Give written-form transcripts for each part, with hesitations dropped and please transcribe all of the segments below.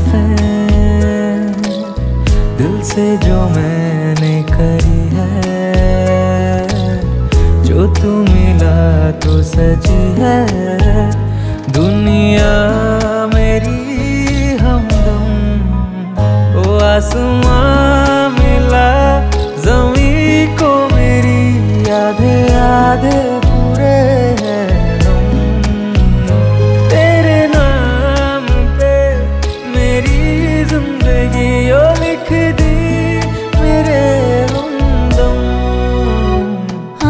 जुल्फें दिल से जो मैंने करी है, जो तू मिला तो सजी है दुनिया मेरी हमदम। ओ आसमां मिला ज़मीं को मेरी, आधे आधे पूरे हैं हम। तेरे नाम पे मेरी जिंदगी ओ लिख दी मेरे हमदम।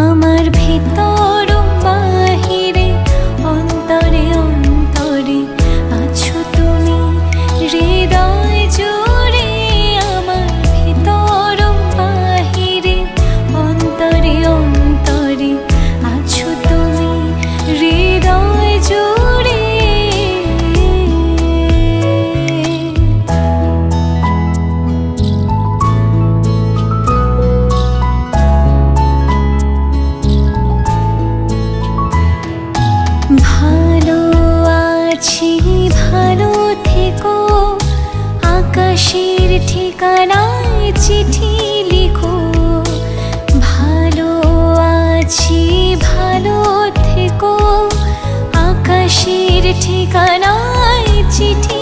আমার ভিতর বাহিরে অন্তরে অন্তরে আছো তুমি হৃদয় জুড়ে। আমার ভিতর বাহিরে অন্তরে অন্তরে আছো তুমি হৃদয় জুড়ে। ভালো আছি ভালো থেকো, আকাশের ঠিকানায় চিঠি লিখো। ভালো আছি ভালো থেকো, আকাশের ঠিকানায় চিঠি